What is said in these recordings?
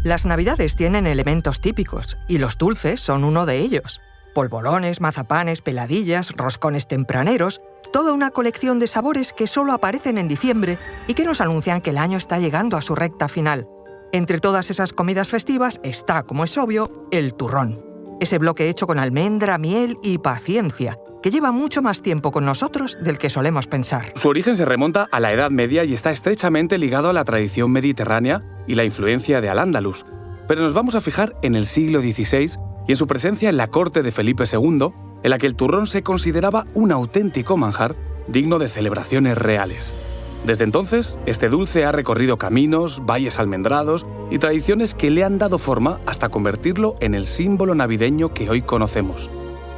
Las Navidades tienen elementos típicos, y los dulces son uno de ellos. Polvorones, mazapanes, peladillas, roscones tempraneros, toda una colección de sabores que solo aparecen en diciembre y que nos anuncian que el año está llegando a su recta final. Entre todas esas comidas festivas está, como es obvio, el turrón. Ese bloque hecho con almendra, miel y paciencia, que lleva mucho más tiempo con nosotros del que solemos pensar. Su origen se remonta a la Edad Media y está estrechamente ligado a la tradición mediterránea y la influencia de Al-Ándalus. Pero nos vamos a fijar en el siglo XVI y en su presencia en la corte de Felipe II, en la que el turrón se consideraba un auténtico manjar digno de celebraciones reales. Desde entonces, este dulce ha recorrido caminos, valles almendrados y tradiciones que le han dado forma hasta convertirlo en el símbolo navideño que hoy conocemos.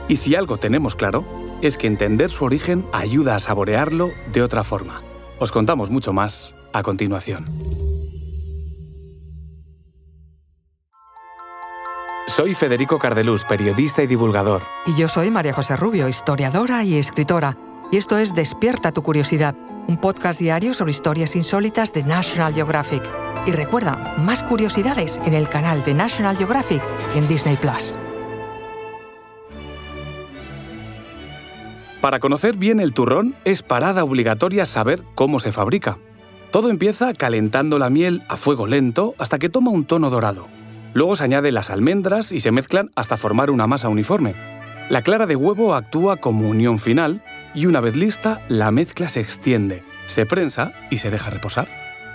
Y si algo tenemos claro, es que entender su origen ayuda a saborearlo de otra forma. Os contamos mucho más a continuación. Soy Federico Cardelús, periodista y divulgador. Y yo soy María José Rubio, historiadora y escritora. Y esto es Despierta tu curiosidad, un podcast diario sobre historias insólitas de National Geographic. Y recuerda, más curiosidades en el canal de National Geographic en Disney+. Para conocer bien el turrón, es parada obligatoria saber cómo se fabrica. Todo empieza calentando la miel a fuego lento hasta que toma un tono dorado. Luego se añaden las almendras y se mezclan hasta formar una masa uniforme. La clara de huevo actúa como unión final y una vez lista, la mezcla se extiende, se prensa y se deja reposar.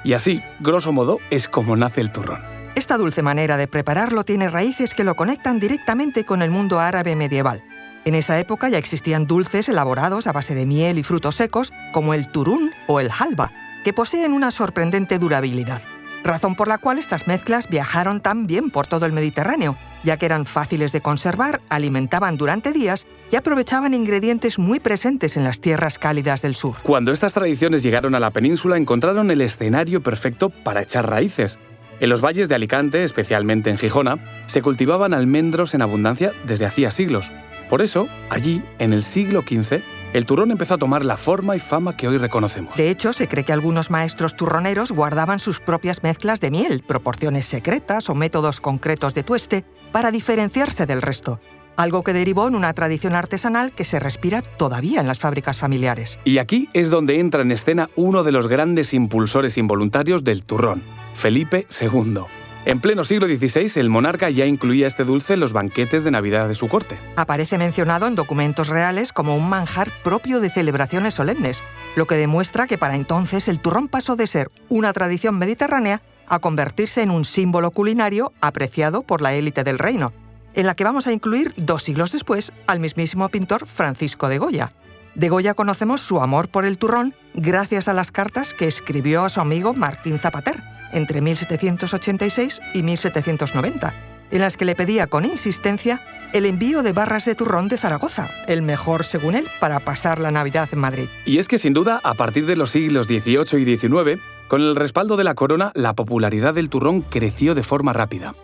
Y así, grosso modo, es como nace el turrón. Esta dulce manera de prepararlo tiene raíces que lo conectan directamente con el mundo árabe medieval. En esa época ya existían dulces elaborados a base de miel y frutos secos, como el turún o el halva, que poseen una sorprendente durabilidad. Razón por la cual estas mezclas viajaron tan bien por todo el Mediterráneo, ya que eran fáciles de conservar, alimentaban durante días y aprovechaban ingredientes muy presentes en las tierras cálidas del sur. Cuando estas tradiciones llegaron a la península, encontraron el escenario perfecto para echar raíces. En los valles de Alicante, especialmente en Gijona, se cultivaban almendros en abundancia desde hacía siglos. Por eso, allí, en el siglo XV, el turrón empezó a tomar la forma y fama que hoy reconocemos. De hecho, se cree que algunos maestros turroneros guardaban sus propias mezclas de miel, proporciones secretas o métodos concretos de tueste para diferenciarse del resto, algo que derivó en una tradición artesanal que se respira todavía en las fábricas familiares. Y aquí es donde entra en escena uno de los grandes impulsores involuntarios del turrón, Felipe II. En pleno siglo XVI, el monarca ya incluía este dulce en los banquetes de Navidad de su corte. Aparece mencionado en documentos reales como un manjar propio de celebraciones solemnes, lo que demuestra que para entonces el turrón pasó de ser una tradición mediterránea a convertirse en un símbolo culinario apreciado por la élite del reino, en la que vamos a incluir 2 siglos después al mismísimo pintor Francisco de Goya. De Goya conocemos su amor por el turrón gracias a las cartas que escribió a su amigo Martín Zapater entre 1786 y 1790, en las que le pedía con insistencia el envío de barras de turrón de Zaragoza, el mejor, según él, para pasar la Navidad en Madrid. Y es que, sin duda, a partir de los siglos XVIII y XIX, con el respaldo de la corona, la popularidad del turrón creció de forma rápida.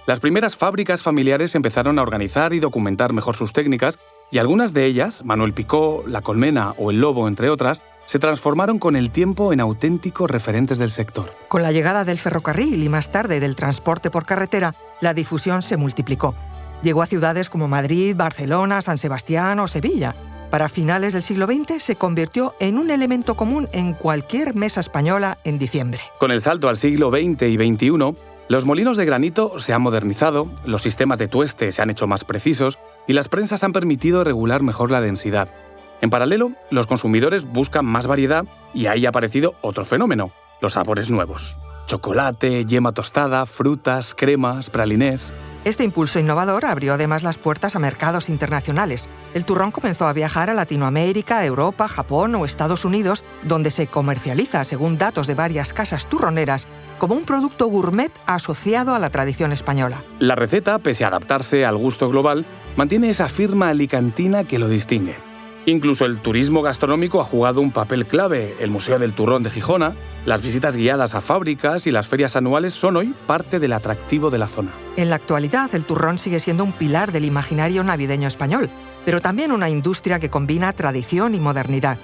Las primeras fábricas familiares empezaron a organizar y documentar mejor sus técnicas, y algunas de ellas, Manuel Picó, La Colmena o El Lobo, entre otras, se transformaron con el tiempo en auténticos referentes del sector. Con la llegada del ferrocarril y más tarde del transporte por carretera, la difusión se multiplicó. Llegó a ciudades como Madrid, Barcelona, San Sebastián o Sevilla. Para finales del siglo XX se convirtió en un elemento común en cualquier mesa española en diciembre. Con el salto al siglo XX y XXI, los molinos de granito se han modernizado, los sistemas de tueste se han hecho más precisos y las prensas han permitido regular mejor la densidad. En paralelo, los consumidores buscan más variedad y ahí ha aparecido otro fenómeno, los sabores nuevos. Chocolate, yema tostada, frutas, cremas, pralinés. Este impulso innovador abrió además las puertas a mercados internacionales. El turrón comenzó a viajar a Latinoamérica, Europa, Japón o Estados Unidos, donde se comercializa, según datos de varias casas turroneras, como un producto gourmet asociado a la tradición española. La receta, pese a adaptarse al gusto global, mantiene esa firma alicantina que lo distingue. Incluso el turismo gastronómico ha jugado un papel clave. El Museo del Turrón de Gijona, las visitas guiadas a fábricas y las ferias anuales son hoy parte del atractivo de la zona. En la actualidad, el turrón sigue siendo un pilar del imaginario navideño español, pero también una industria que combina tradición y modernidad.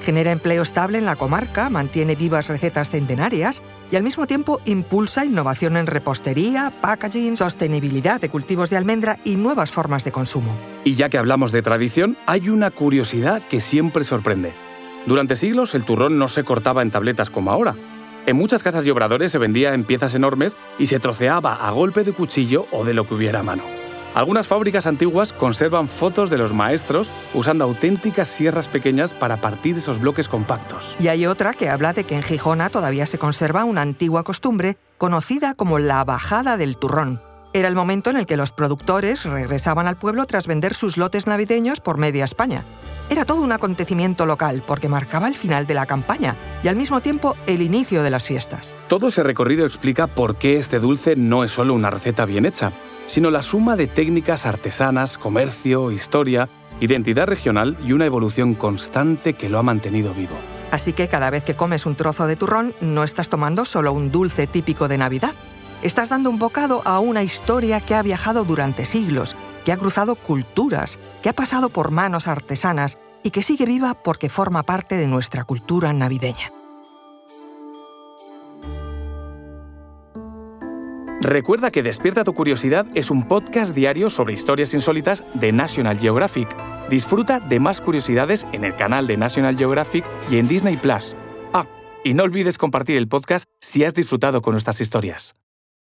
Genera empleo estable en la comarca, mantiene vivas recetas centenarias y al mismo tiempo impulsa innovación en repostería, packaging, sostenibilidad de cultivos de almendra y nuevas formas de consumo. Y ya que hablamos de tradición, hay una curiosidad que siempre sorprende. Durante siglos el turrón no se cortaba en tabletas como ahora. En muchas casas y obradores se vendía en piezas enormes y se troceaba a golpe de cuchillo o de lo que hubiera a mano. Algunas fábricas antiguas conservan fotos de los maestros usando auténticas sierras pequeñas para partir esos bloques compactos. Y hay otra que habla de que en Gijona todavía se conserva una antigua costumbre conocida como la bajada del turrón. Era el momento en el que los productores regresaban al pueblo tras vender sus lotes navideños por media España. Era todo un acontecimiento local porque marcaba el final de la campaña y al mismo tiempo el inicio de las fiestas. Todo ese recorrido explica por qué este dulce no es solo una receta bien hecha, sino la suma de técnicas artesanas, comercio, historia, identidad regional y una evolución constante que lo ha mantenido vivo. Así que cada vez que comes un trozo de turrón, no estás tomando solo un dulce típico de Navidad. Estás dando un bocado a una historia que ha viajado durante siglos, que ha cruzado culturas, que ha pasado por manos artesanas y que sigue viva porque forma parte de nuestra cultura navideña. Recuerda que Despierta tu Curiosidad es un podcast diario sobre historias insólitas de National Geographic. Disfruta de más curiosidades en el canal de National Geographic y en Disney+. Y no olvides compartir el podcast si has disfrutado con nuestras historias.